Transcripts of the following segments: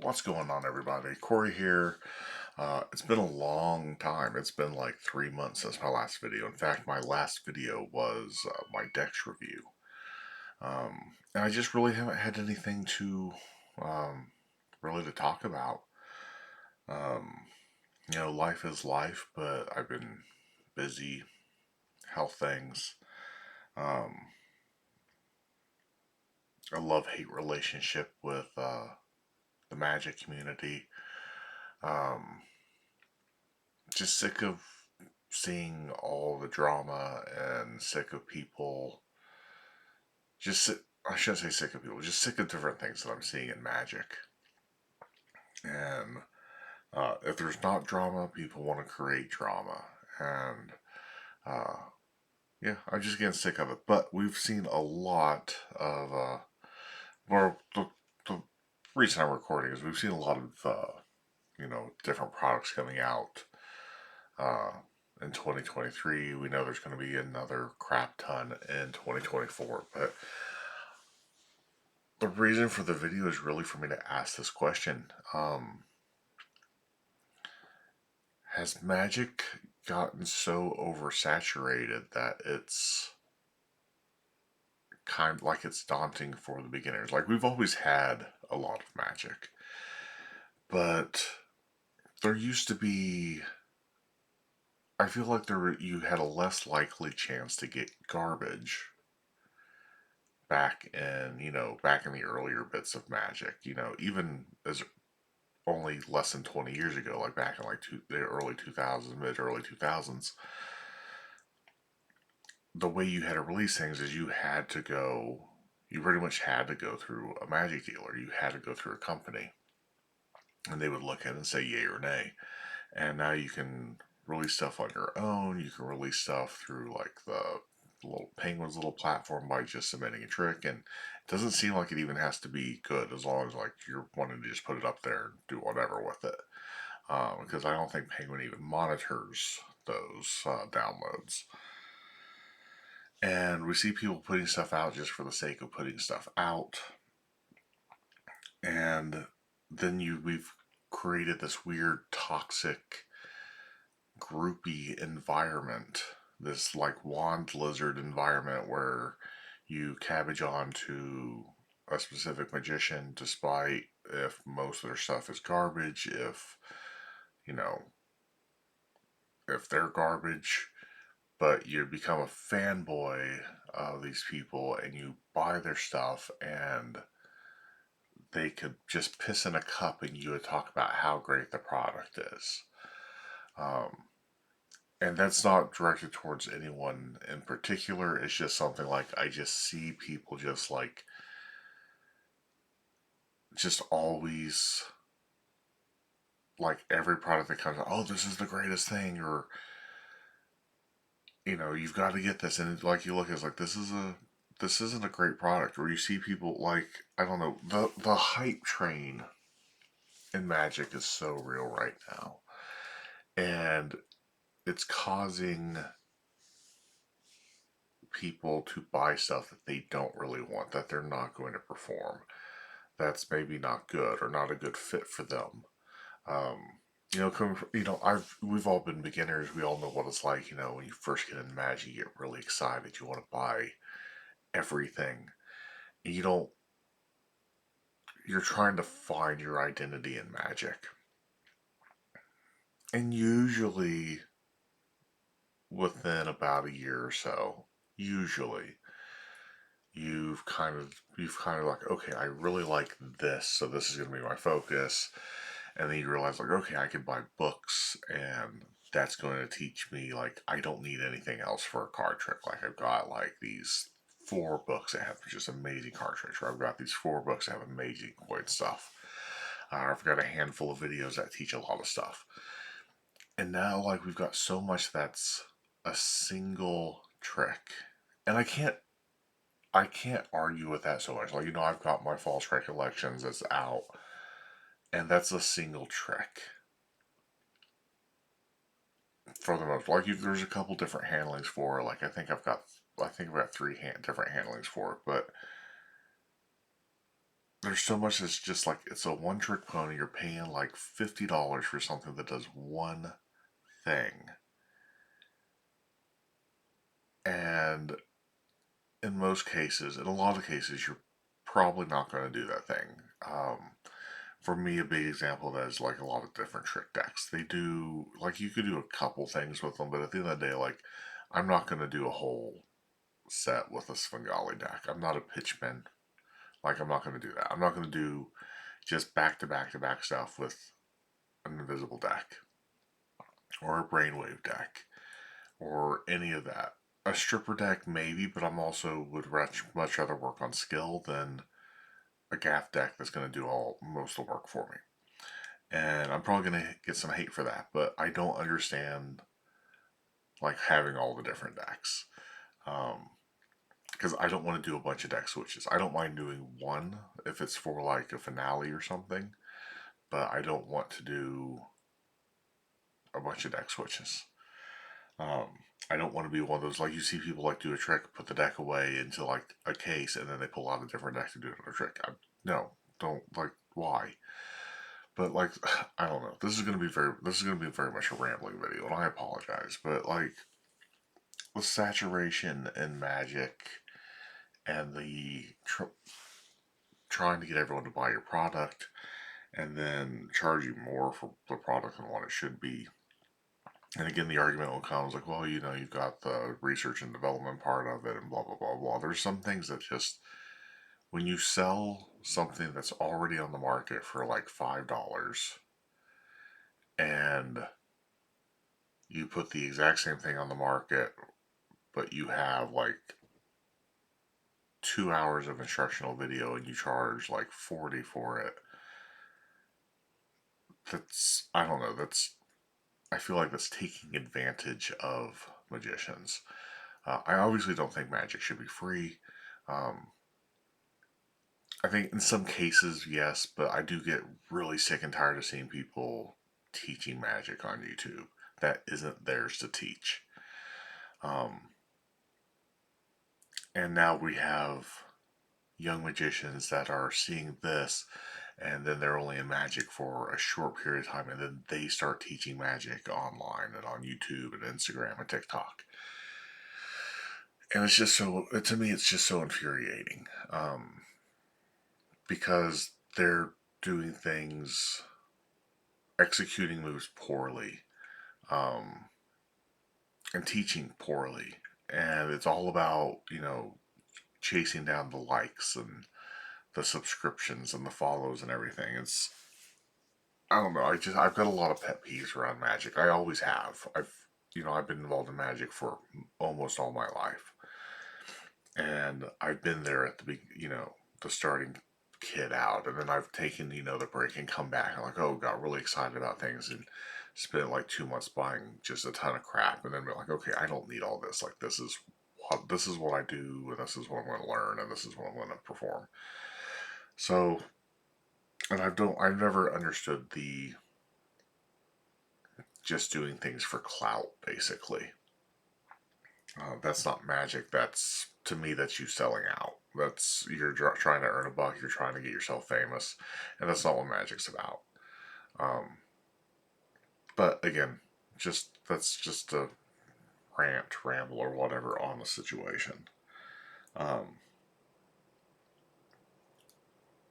What's going on, everybody? Corey here. It's been a long time. It's been like 3 months since my last video. In fact, my last video was my Dex review. And I just really haven't had anything um, really to talk about. Um, life is life, but I've been busy, health things, um, a love-hate relationship with the Magic community. Um, just sick of seeing all the drama and sick of people just I shouldn't say sick of people, just sick of different things that I'm seeing in Magic. And if there's not drama, people want to create drama. And uh, yeah, I'm just getting sick of it. But we've seen a lot of, well, the reason I'm recording is we've seen a lot of, different products coming out uh, in 2023. We know there's going to be another crap ton in 2024. But the reason for the video is really for me to ask this question. Has Magic gotten so oversaturated that it's kind of like it's daunting for the beginners? Like, we've always had a lot of Magic, but there used to be, I feel like you had a less likely chance to get garbage back in the earlier bits of Magic. Even as only less than 20 years ago, like back in the early 2000s, mid early 2000s, the way you had to release things is you pretty much had to go through a Magic dealer. You had to go through a company, and they would look at it and say yay or nay. And now you can release stuff on your own. You can release stuff through like the little Penguin's little platform by just submitting a trick, and it doesn't seem like it even has to be good as long as like you're wanting to just put it up there and do whatever with it. Because I don't think Penguin even monitors those downloads. And we see people putting stuff out just for the sake of putting stuff out. And then we've created this weird toxic groupy environment, this like wand lizard environment where you cabbage on to a specific magician despite if most of their stuff is garbage, you know, if they're garbage, but you become a fanboy of these people and you buy their stuff, and they could just piss in a cup and you would talk about how great the product is. Um, and that's not directed towards anyone in particular. It's just something like I just see people just always like every product that comes out, oh, this is the greatest thing, or you've got to get this, and like you look, it's like this isn't a great product. Or you see people like, I don't know, the hype train in Magic is so real right now, and it's causing people to buy stuff that they don't really want, that they're not going to perform, that's maybe not good or not a good fit for them. Um, coming from, we've all been beginners. We all know what it's like. When you first get into Magic, you get really excited. You want to buy everything. You don't. You're trying to find your identity in Magic, and usually within about a year or so, usually you've kind of like, okay, I really like this, so this is going to be my focus. And then you realize, like, okay, I can buy books, and that's going to teach me, like, I don't need anything else for a card trick. Like, I've got like these 4 books that have just amazing card tricks, or I've got these 4 books that have amazing coin stuff. I've got a handful of videos that teach a lot of stuff. And now, like, we've got so much that's a single trick, and I can't argue with that so much. Like, I've got my False Recollections that's out, and that's a single trick for the most. Like, there's a couple different handlings for it. Like, I think I've got 3 different handlings for it, but there's so much that's just like it's a one trick pony. You're paying like $50 for something that does one thing, and in most cases, in a lot of cases, you're probably not going to do that thing. For me, a big example of that is like a lot of different trick decks. They do like you could do a couple things with them, but at the end of the day, like I'm not going to do a whole set with a Svengali deck. I'm not a pitchman. Like I'm not going to do that. I'm not going to do just back to back to back stuff with an invisible deck or a brainwave deck or any of that. A stripper deck maybe, but I'm also would much rather work on skill than a gaff deck that's going to do all most of the work for me. And I'm probably going to get some hate for that, but I don't understand like having all the different decks. Because I don't want to do a bunch of deck switches. I don't mind doing one if it's for like a finale or something, but I don't want to do a bunch of deck switches. Um, I don't want to be one of those like you see people like do a trick, put the deck away into like a case, and then they pull out a different deck to do another trick. No, don't like why. But like I don't know. This is gonna be very much a rambling video, and I apologize. But like the saturation in Magic and the trying to get everyone to buy your product and then charge you more for the product than what it should be. And again, the argument will come like, well, you know, you've got the research and development part of it and blah, blah, blah, blah. There's some things that just, when you sell something that's already on the market for like $5 and you put the exact same thing on the market, but you have like 2 hours of instructional video and you charge like 40 for it, that's, I don't know, that's, I feel like that's taking advantage of magicians. I obviously don't think magic should be free. Um, I think in some cases, yes, but I do get really sick and tired of seeing people teaching magic on YouTube that isn't theirs to teach. Um, and now we have young magicians that are seeing this and then they're only in magic for a short period of time and then they start teaching magic online and on YouTube and Instagram and TikTok. And it's just so, to me, it's just so infuriating because they're doing things, executing moves poorly, um, and teaching poorly. And it's all about, you know, chasing down the likes and the subscriptions and the follows and everything. It's, I don't know. I've got a lot of pet peeves around Magic. I always have. I've been involved in Magic for almost all my life, and I've been there at the starting kid out, and then I've taken the break and come back and like, oh, got really excited about things and spent like 2 months buying just a ton of crap, and then be like, okay, I don't need all this. Like this is what I do, and this is what I'm going to learn, and this is what I'm going to perform. So, and I've never understood the just doing things for clout, basically. That's not magic. That's, to me, that's you selling out. That's, you're trying to earn a buck. You're trying to get yourself famous, and that's not what magic's about. Um, but again, that's just a rant, ramble, or whatever on the situation. Um,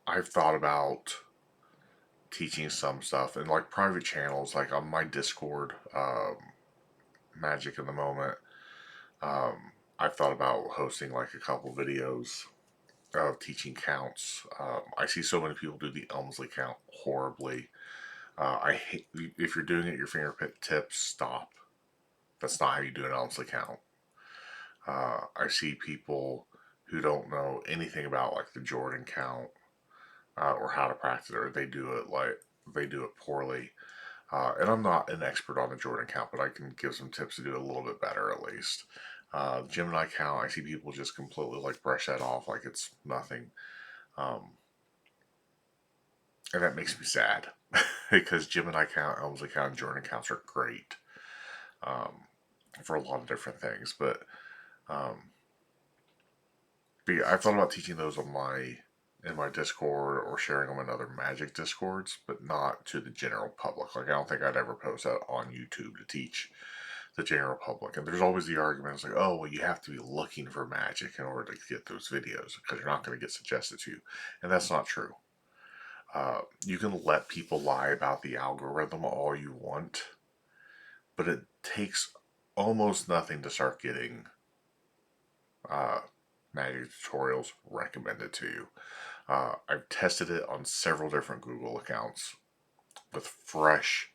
I've thought about teaching some stuff in like private channels, like on my Discord, Magic in the Moment. I've thought about hosting like a couple videos of teaching counts. I see so many people do the Elmsley count horribly. I hate if you're doing it your fingertips. Stop. That's not how you do an Elmsley count. I see people who don't know anything about like the Jordan count or how to practice it, or they do it poorly. And I'm not an expert on the Jordan count, but I can give some tips to do it a little bit better at least. Gemini count, I see people just completely like brush that off like it's nothing. Um, and that makes me sad because Gemini count, Elmsley count, and Jordan counts are great um, for a lot of different things. Um, but yeah, I thought about teaching those on my in my Discord or sharing them in other Magic Discords, but not to the general public. Like, I don't think I'd ever post that on YouTube to teach the general public. And there's always the argument, it's like, oh, well, you have to be looking for magic in order to get those videos because you're not going to get suggested to you. And that's not true. You can let people lie about the algorithm all you want, but it takes almost nothing to start getting uh, magic tutorials recommended to you. I've tested it on several different Google accounts with fresh,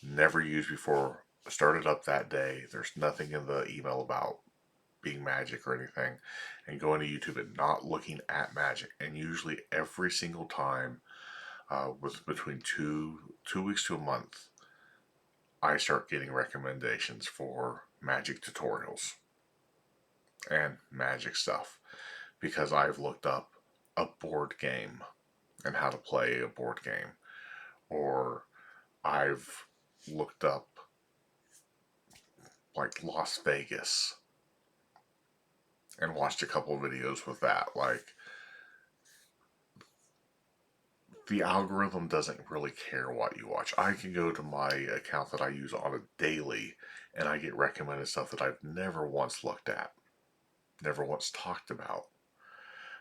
never used before. Started up that day. There's nothing in the email about being magic or anything. And going to YouTube and not looking at magic. And usually every single time, with between two weeks to a month, I start getting recommendations for magic tutorials and magic stuff because I've looked up a board game and how to play a board game, or I've looked up like Las Vegas and watched a couple of videos with that. Like, the algorithm doesn't really care what you watch. I can go to my account that I use on a daily and I get recommended stuff that I've never once looked at, never once talked about.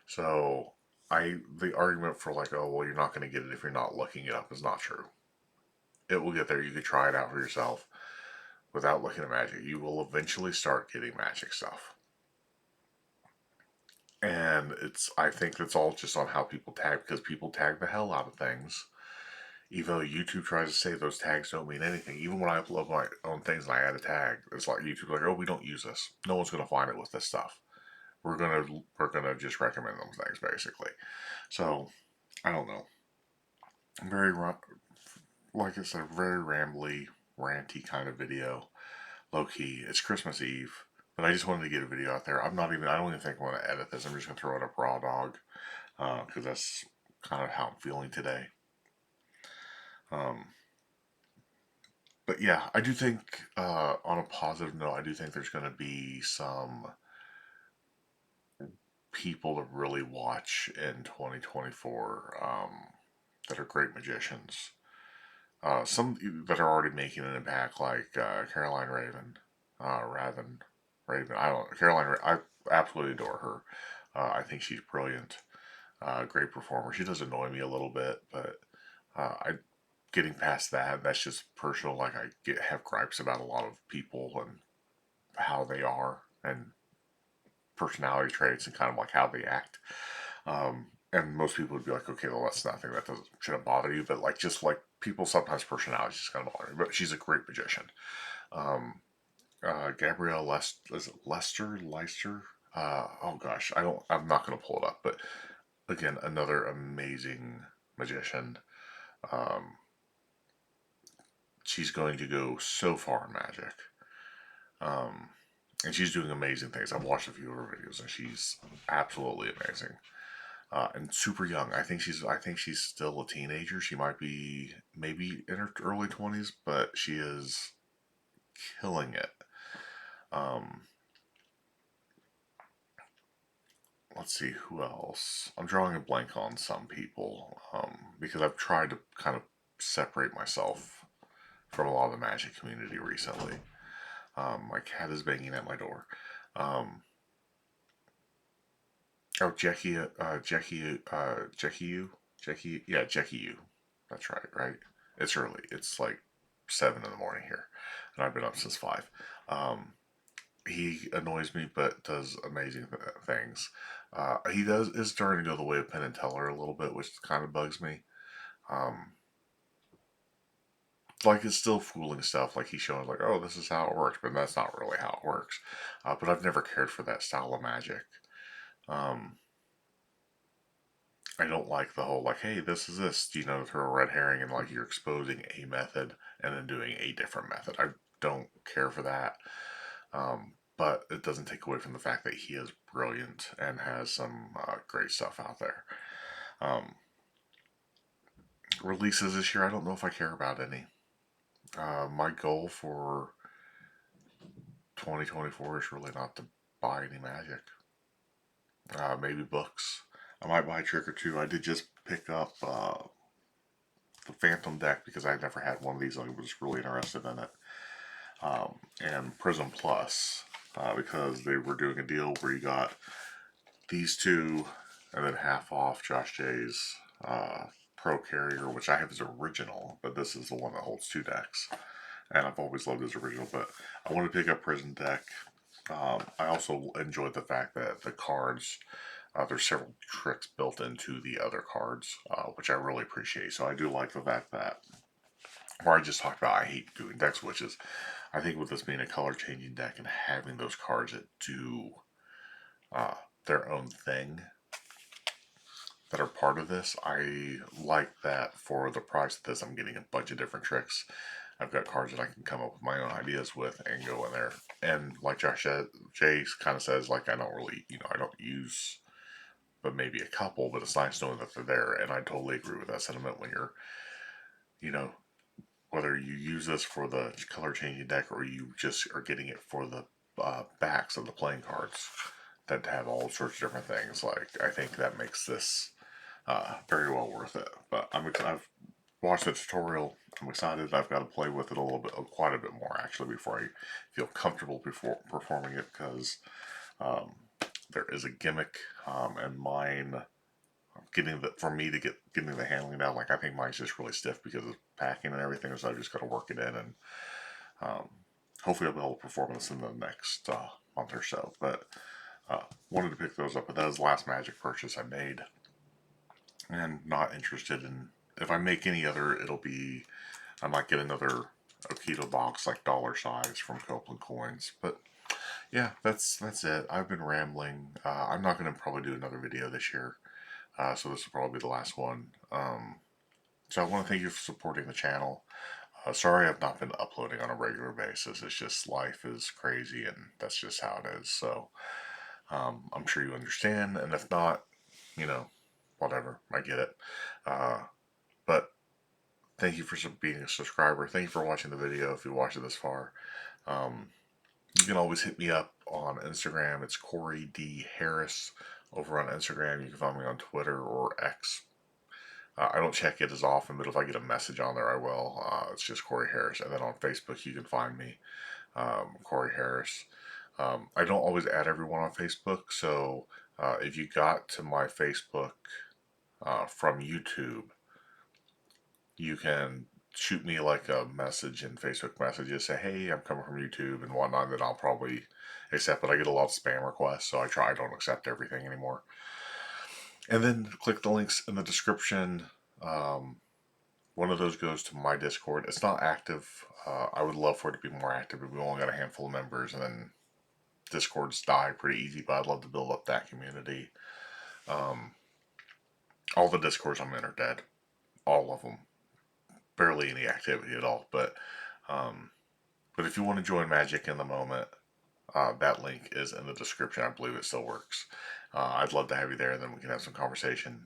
So the argument for like, oh well, you're not going to get it if you're not looking it up is not true. It will get there. You can try it out for yourself without looking at magic. You will eventually start getting magic stuff. And I think that's all just on how people tag, because people tag the hell out of things. Even though YouTube tries to say those tags don't mean anything. Even when I upload my own things and I add a tag, it's like YouTube's like, oh, we don't use this. No one's gonna find it with this stuff. We're gonna just recommend those things basically. So I don't know. Very like I said, very rambly, ranty kind of video. Low key. It's Christmas Eve, but I just wanted to get a video out there. I'm not even. I don't even think I want to edit this. I'm just gonna throw it up raw dog, because that's kind of how I'm feeling today. Um, but yeah, I do think, on a positive note, I do think there's going to be some people to really watch in 2024, that are great magicians. Some that are already making an impact, like Caroline Raven, Raven. I don't know. I absolutely adore her. I think she's brilliant. Great performer. She does annoy me a little bit, but I getting past that. That's just personal. Like, have gripes about a lot of people and how they are and personality traits and kind of like how they act. And most people would be like, okay, well, that's nothing. That doesn't shouldn't bother you. But like, just like people, sometimes personalities just kind of bother me. But she's a great magician. Um, Gabrielle Leicester. Oh gosh, I'm not gonna pull it up. But again, another amazing magician. Um, she's going to go so far in magic. Um, and she's doing amazing things. I've watched a few of her videos, and she's absolutely amazing. And super young. I think she's still a teenager. She might be maybe in her early 20s, but she is killing it. Um, let's see who else. I'm drawing a blank on some people, because I've tried to kind of separate myself from a lot of the magic community recently. My cat is banging at my door. Um, oh, Jackie U. That's right, right? It's early. It's like 7 in the morning here, and I've been up since 5. Um, he annoys me, but does amazing things. He is starting to go the way of Penn and Teller a little bit, which kind of bugs me. Um, like, it's still fooling stuff. Like, he's showing like, oh, this is how it works, but that's not really how it works. But I've never cared for that style of magic. Um, I don't like the whole like, hey, this is this, throw a red herring and like you're exposing a method and then doing a different method. I don't care for that. But it doesn't take away from the fact that he is brilliant and has some great stuff out there. Um, Releases this year, I don't know if I care about any. My goal for 2024 is really not to buy any magic. Maybe books. I might buy a trick or two. I did just pick up the Phantom deck because I never had one of these. I was really interested in it. And Prism Plus because they were doing a deal where you got these two and then half off Josh J's Pro Carrier, which I have as original, but this is the one that holds two decks. And I've always loved his original, but I want to pick up Prism deck. I also enjoyed the fact that the cards, there's several tricks built into the other cards, which I really appreciate. So I do like the fact that, where I just talked about, I hate doing deck switches. I think with this being a color changing deck and having those cards that do uh, their own thing, that are part of this, I like that for the price of this, I'm getting a bunch of different tricks. I've got cards that I can come up with my own ideas with and go in there. And like Josh Jay kind of says, like I don't really, I don't use but maybe a couple, but it's nice knowing that they're there. And I totally agree with that sentiment when you're, you know, whether you use this for the color changing deck or you just are getting it for the backs of the playing cards that have all sorts of different things. Like I think that makes this very well worth it. But I've watched the tutorial. I'm excited. I've got to play with it a little bit, quite a bit more actually, before I feel comfortable before performing it because um, there is a gimmick, and mine getting the for me to getting the handling down. Like I think mine's just really stiff because of packing and everything, so I just got to work it in, and um, hopefully I'll be able to perform this in the next month or so. But wanted to pick those up, but that was the last Magic purchase I made, and not interested in. If I make any other, it'll be I might get another Okito box like dollar size from Copeland Coins. But yeah, that's it. I've been rambling. I'm not going to probably do another video this year, so this will probably be the last one. So I want to thank you for supporting the channel. Sorry I've not been uploading on a regular basis. It's just life is crazy, and that's just how it is. So I'm sure you understand, and if not, whatever. I get it. But thank you for being a subscriber. Thank you for watching the video if you watched it this far. Um, you can always hit me up on Instagram. It's Corey D. Harris over on Instagram. You can find me on Twitter or X. I don't check it as often, but if I get a message on there, I will. It's just Corey Harris. And then on Facebook, you can find me, Corey Harris. I don't always add everyone on Facebook, so if you got to my Facebook from YouTube, you can shoot me like a message in Facebook messages, say, hey, I'm coming from YouTube and whatnot, then I'll probably accept it. I get a lot of spam requests, so I don't accept everything anymore. And then click the links in the description. One of those goes to my Discord. It's not active. I would love for it to be more active, but we only got a handful of members, and then Discords die pretty easy, but I'd love to build up that community. All the Discords I'm in are dead. All of them. Barely any activity at all. But if you want to join Magic in the moment, that link is in the description. I believe it still works. I'd love to have you there, and then we can have some conversation.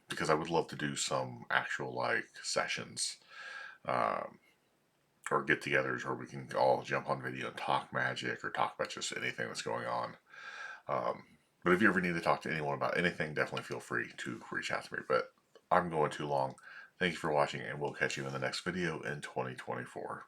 Because I would love to do some actual like sessions or get-togethers where we can all jump on video and talk Magic or talk about just anything that's going on. But if you ever need to talk to anyone about anything, definitely feel free to reach out to me. But I'm going too long. Thank you for watching, and we'll catch you in the next video in 2024.